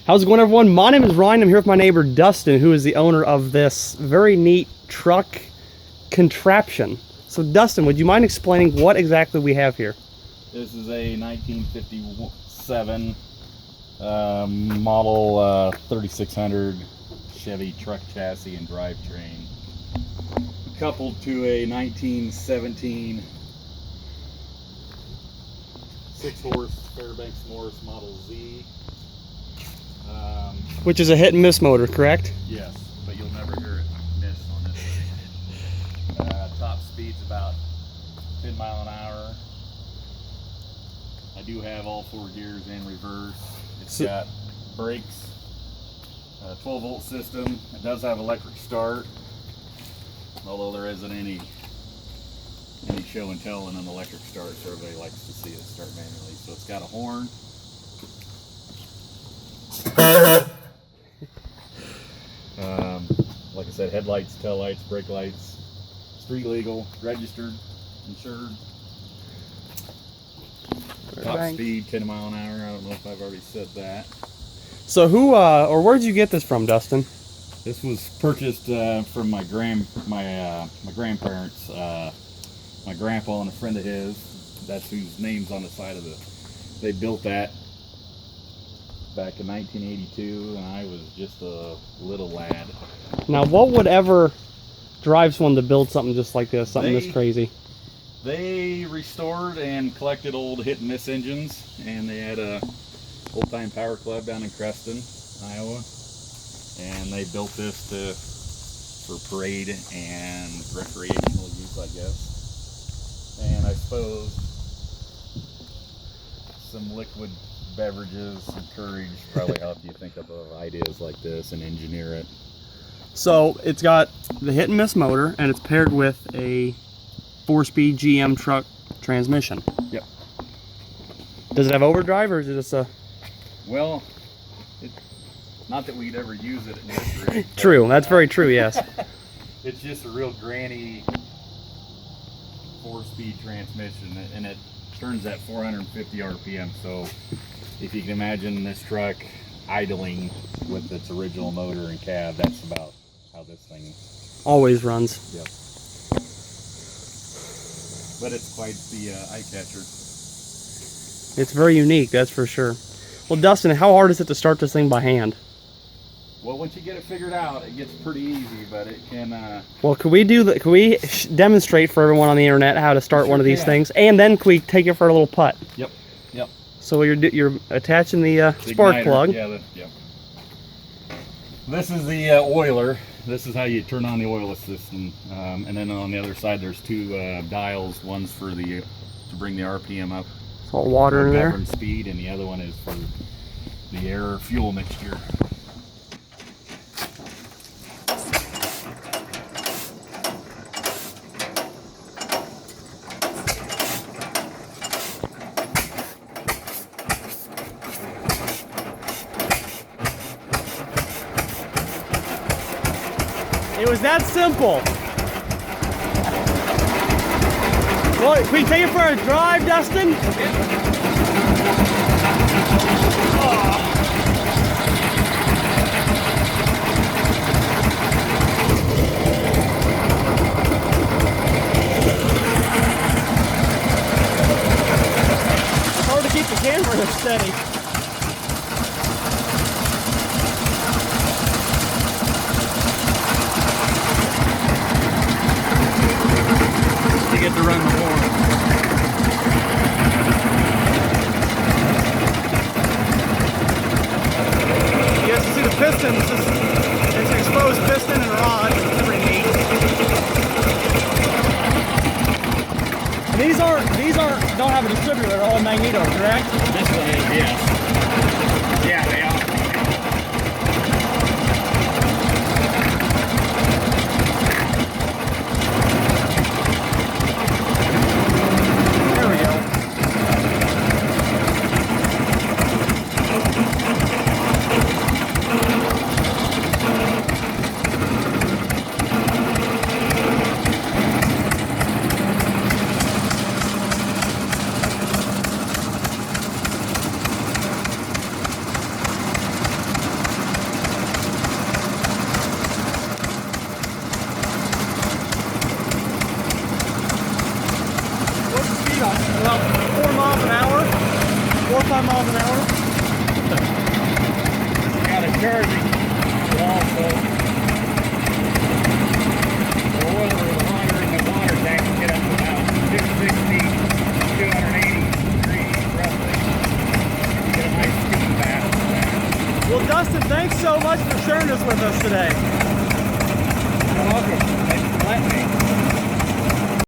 How's it going, everyone? My name is Ryan. I'm here with my neighbor Dustin, who is the owner of this very neat truck contraption. So Dustin, would you mind explaining what exactly we have here? This is a 1957 model 3600 Chevy truck chassis and drivetrain, coupled to a 1917 6-horse Fairbanks Morse Model Z. Which is a hit and miss motor, correct? Yes, but you'll never hear it miss on this thing. Top speed's about 10 miles an hour. I do have all 4 gears in reverse. It's got brakes, a 12-volt system. It does have electric start, although there isn't any show and tell in an electric start, so everybody likes to see it start manually. So it's got a horn. Like I said, headlights, tail lights, brake lights, street legal, registered, insured. Top speed 10 mile an hour. I don't know if I've already said that. So who or where did you get this from, Dustin? This was purchased from my grandparents, my grandpa and a friend of his. That's whose name's on the side of the. They built that back in 1982, and I was just a little lad. Now, what would ever drive someone to build something just like this, something this crazy? They restored and collected old hit and miss engines, and they had a old-time power club down in Creston, Iowa, and they built this for parade and recreational use, I guess. And I suppose some liquid beverages, some courage probably help you think of ideas like this and engineer it. So it's got the hit and miss motor, and it's paired with a 4-speed GM truck transmission. Yep. Does it have overdrive, or is it just a? Well, not that we'd ever use it at this rate. True, that's very true, yes. It's just a real granny 4-speed transmission, and it turns at 450 RPM. So if you can imagine this truck idling with its original motor and cab, that's about how this thing always runs. Yep. But it's quite the eye catcher. It's very unique, that's for sure. Well, Dustin, how hard is it to start this thing by hand? Well, once you get it figured out, it gets pretty easy, but it can... Well, could we demonstrate for everyone on the internet how to start one of these things, and then could we take it for a little putt? Yep, yep. So you're attaching the spark plug. Yeah, yep. This is the oiler. This is how you turn on the oil system, and then on the other side there's 2 dials. One's for to bring the RPM up, salt water in there, govern speed, and the other one is for the air fuel mixture. It was that simple. Well, can we take it for a drive, Dustin? It's hard to keep the camera steady. Get to run the horn. You guys can see the piston. It's an exposed piston and rod. It's pretty neat. And these don't have a distributor. They're all magneto, correct? This one is, yes. Yeah, they are. 25 miles an hour. Got a charging also. The oil or the water in the water tank can get up to about 260, 280 degrees roughly. You get a nice steam bath. Well, Dustin, thanks so much for sharing this with us today.